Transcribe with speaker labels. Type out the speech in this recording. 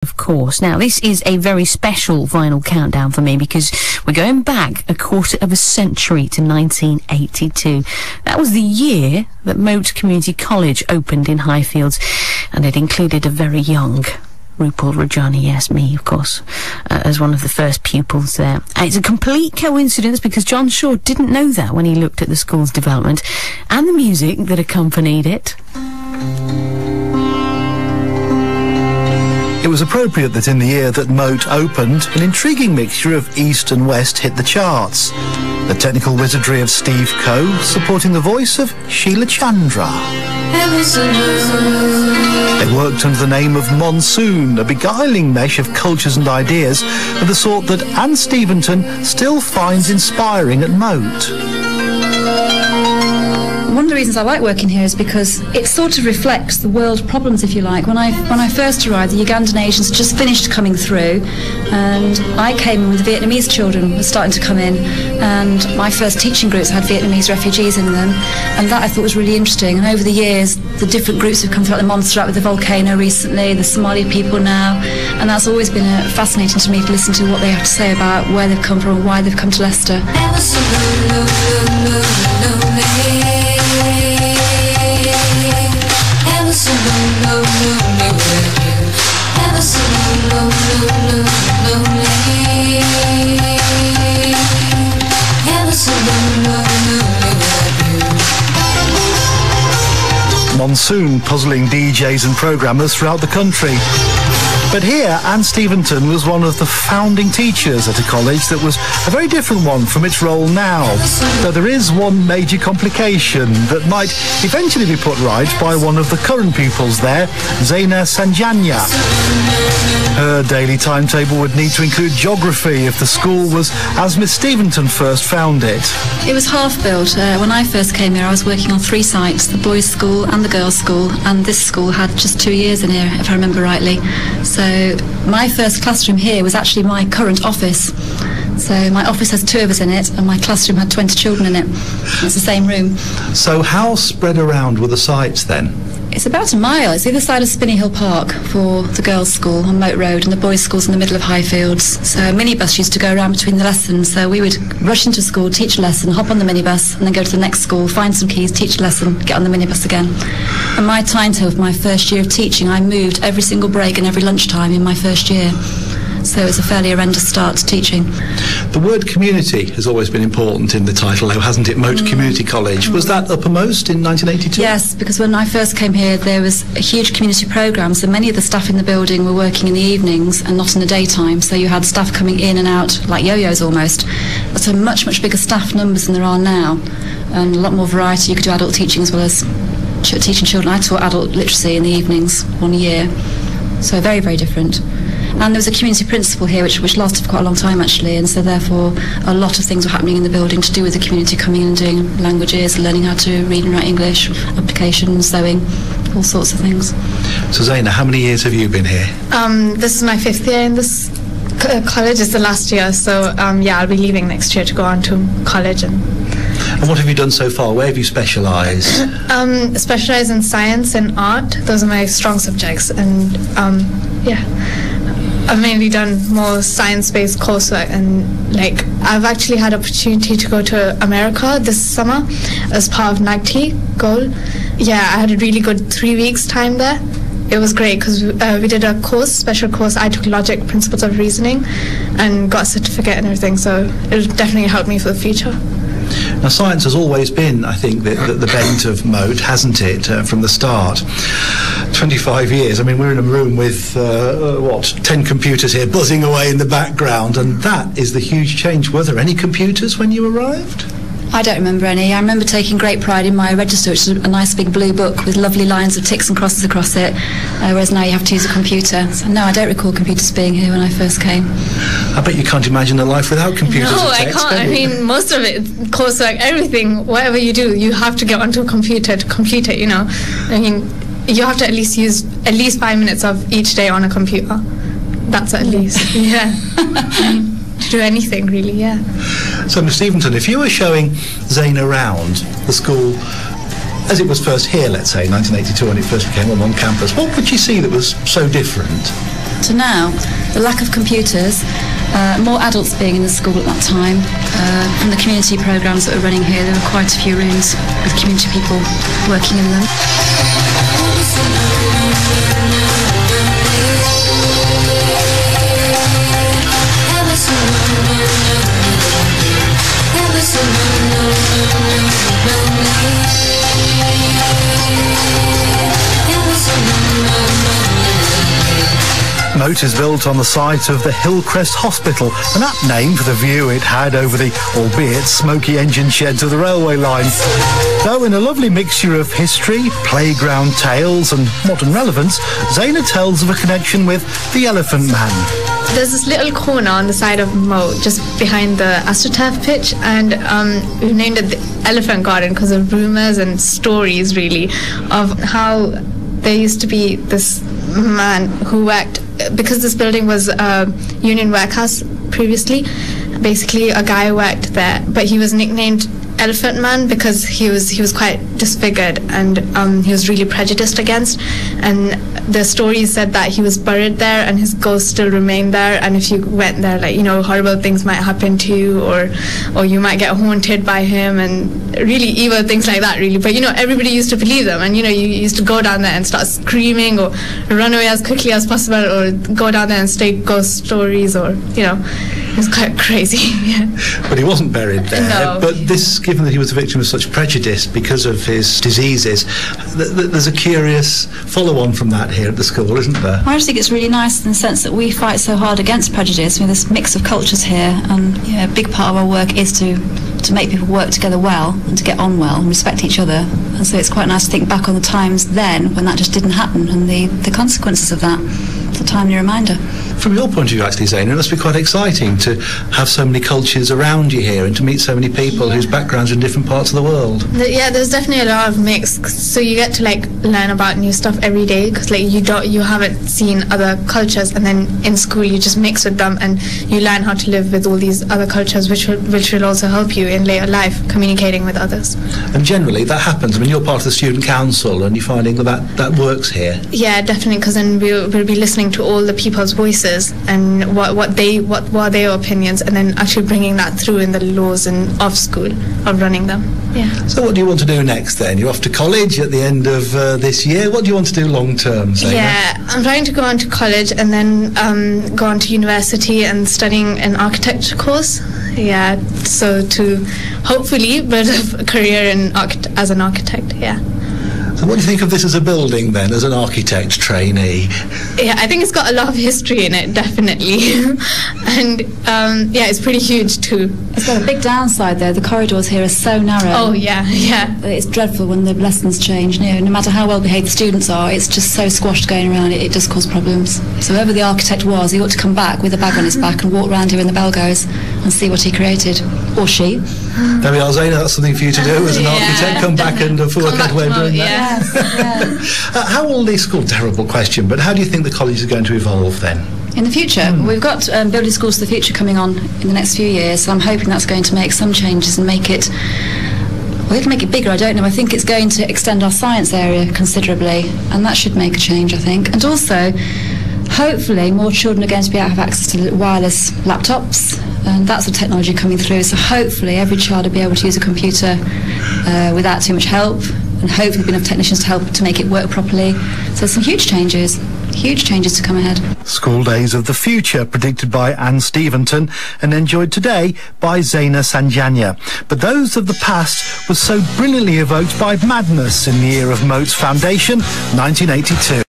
Speaker 1: Of course. Now, this is a very special vinyl countdown for me because we're going back a quarter of a century to 1982. That was the year that Moat Community College opened in Highfields, and it included a very young Rupal Rajani, yes, me, of course, as one of the first pupils there. And it's a complete coincidence because John Shaw didn't know that when he looked at the school's development and the music that accompanied it.
Speaker 2: It was appropriate that in the year that Moat opened, an intriguing mixture of East and West hit the charts. The technical wizardry of Steve Coe supporting the voice of Sheila Chandra. They worked under the name of Monsoon, a beguiling mesh of cultures and ideas of the sort that Anne Steventon still finds inspiring at Moat.
Speaker 3: One of the reasons I like working here is because it sort of reflects the world problems, if you like. When I first arrived, the Ugandan Asians had just finished coming through, and I came in with the Vietnamese children were starting to come in, and my first teaching groups had Vietnamese refugees in them, and that I thought was really interesting. And over the years, the different groups have come throughout the Montserrat with the volcano recently, the Somali people now, and that's always been fascinating to me to listen to what they have to say about where they've come from and why they've come to Leicester.
Speaker 2: Monsoon puzzling DJs and programmers throughout the country. But here, Anne Steventon was one of the founding teachers at a college that was a very different one from its role now. Though there is one major complication that might eventually be put right by one of the current pupils there, Zaina Sanjanya. Her daily timetable would need to include geography if the school was as Miss Steventon first found it.
Speaker 3: It was half-built. When I first came here, I was working on 3 sites, the boys' school and the girls' school, and this school had just 2 years in here, if I remember rightly. So my first classroom here was actually my current office. So my office has 2 of us in it, and my classroom had 20 children in it. It's the same room.
Speaker 2: So how spread around were the sites then?
Speaker 3: It's about a mile. It's either side of Spinney Hill Park for the girls' school on Moat Road, and the boys' school's in the middle of Highfields. So a minibus used to go around between the lessons. So we would rush into school, teach a lesson, hop on the minibus, and then go to the next school, find some keys, teach a lesson, get on the minibus again. And my timetable for my first year of teaching, I moved every single break and every lunchtime in my first year. So it's a fairly horrendous start to teaching.
Speaker 2: The word community has always been important in the title, though, hasn't it? Moat Community College. Was that uppermost in 1982?
Speaker 3: Yes, because when I first came here, there was a huge community programme, so many of the staff in the building were working in the evenings and not in the daytime, so you had staff coming in and out like yo-yos almost. So much, much bigger staff numbers than there are now, and a lot more variety. You could do adult teaching as well as teaching children. I taught adult literacy in the evenings 1 year, so very, very different. And there was a community principal here which lasted for quite a long time actually, and so therefore a lot of things were happening in the building to do with the community coming in and doing languages, learning how to read and write English, applications, sewing, all sorts of things.
Speaker 2: So Zaina, how many years have you been here?
Speaker 4: This is my 5th year in this college. It's the last year, so yeah, I'll be leaving next year to go on to college. And
Speaker 2: what have you done so far? Where have you specialised?
Speaker 4: Specialise in science and art. Those are my strong subjects, and yeah. I've mainly done more science-based coursework, and like I've actually had opportunity to go to America this summer as part of NAGT goal. Yeah, I had a really good 3 weeks time there. It was great because we did a course, special course. I took logic, principles of reasoning, and got a certificate and everything. So it definitely helped me for the future.
Speaker 2: Now, science has always been, I think, the bent of Moat, hasn't it, from the start? 25 years. I mean, we're in a room with, 10 computers here buzzing away in the background, and that is the huge change. Were there any computers when you arrived?
Speaker 3: I don't remember any. I remember taking great pride in my register, which is a nice big blue book with lovely lines of ticks and crosses across it, whereas now you have to use a computer. So no, I don't recall computers being here when I first came.
Speaker 2: I bet you can't imagine a life without computers.
Speaker 4: No,
Speaker 2: and text,
Speaker 4: I can't. I mean, most of it, coursework, everything, whatever you do, you have to get onto a computer to complete it, you know. I mean, you have to at least use at least 5 minutes of each day on a computer. That's at least, yeah. To do anything, really, yeah.
Speaker 2: So, Miss Steventon, if you were showing Zane around the school as it was first here, let's say, 1982, when it first became on campus, what would you see that was so different?
Speaker 3: to now. The lack of computers, more adults being in the school at that time. From the community programmes that were running here, there were quite a few rooms with community people working in them.
Speaker 2: Moat is built on the site of the Hillcrest Hospital, an apt name for the view it had over the, albeit smoky engine sheds of the railway line. Though in a lovely mixture of history, playground tales and modern relevance, Zaina tells of a connection with the Elephant Man.
Speaker 4: There's this little corner on the side of Moat, just behind the AstroTurf pitch, and we named it the Elephant Garden because of rumours and stories, really, of how there used to be this man who worked, because this building was a union workhouse previously. Basically, a guy worked there, but he was nicknamed Elephant Man because he was quite disfigured and he was really prejudiced against. And the story said that he was buried there and his ghost still remained there. And if you went there, like, you know, horrible things might happen to you, or you might get haunted by him, and really evil things like that, really. But you know, everybody used to believe them, and you know, you used to go down there and start screaming or run away as quickly as possible, or go down there and state ghost stories, or you know. It was quite crazy, yeah.
Speaker 2: But he wasn't buried there.
Speaker 4: No.
Speaker 2: But this, given that he was a victim of such prejudice because of his diseases, there's a curious follow-on from that here at the school, isn't there?
Speaker 3: I just think it's really nice in the sense that we fight so hard against prejudice. I mean, this mix of cultures here, and you know, a big part of our work is to make people work together well and to get on well and respect each other. And so it's quite nice to think back on the times then when that just didn't happen, and the consequences of that. It's a timely reminder.
Speaker 2: From your point of view, actually, Zaina, it must be quite exciting to have so many cultures around you here and to meet so many people whose backgrounds are in different parts of the world.
Speaker 4: Yeah, there's definitely a lot of mix. So you get to like learn about new stuff every day, because like you haven't seen other cultures, and then in school you just mix with them and you learn how to live with all these other cultures, which will also help you in later life communicating with others.
Speaker 2: And generally that happens. I mean, you're part of the student council, and you're finding that works here.
Speaker 4: Yeah, definitely, because then we'll be listening to all the people's voices and what are their opinions, and then actually bringing that through in the laws and of school, of running them. Yeah.
Speaker 2: So what do you want to do next then? You're off to college at the end of this year. What do you want to do long term, Zaina?
Speaker 4: Yeah, I'm trying to go on to college and then go on to university and studying an architecture course. Yeah, so to hopefully build a career as an architect. Yeah.
Speaker 2: So what do you think of this as a building then, as an architect trainee?
Speaker 4: Yeah, I think it's got a lot of history in it, definitely. And yeah, it's pretty huge too.
Speaker 3: It's got a big downside though. The corridors here are so narrow.
Speaker 4: Oh yeah, yeah.
Speaker 3: It's dreadful when the lessons change. You know, no matter how well behaved the students are, it's just so squashed going around. It does cause problems. So whoever the architect was, he ought to come back with a bag on his back and walk around here when the bell goes and see what he created, or she.
Speaker 2: There we are, Zaina. That's something for you to do as an architect. Come back and work out a way of doing that. How will the school? Terrible question, but how do you think the college is going to evolve then?
Speaker 3: In the future, we've got Building Schools for the Future coming on in the next few years, so I'm hoping that's going to make some changes and make it, well, it'll make it bigger, I don't know. I think it's going to extend our science area considerably, and that should make a change, I think. And also, hopefully, more children are going to be able to have access to wireless laptops, and that's the technology coming through, so hopefully every child will be able to use a computer without too much help, and hopefully be enough technicians to help to make it work properly. So some huge changes to come ahead.
Speaker 2: School days of the future, predicted by Anne Steventon and enjoyed today by Zaina Sanjanya. But those of the past were so brilliantly evoked by madness in the year of Moat's foundation, 1982.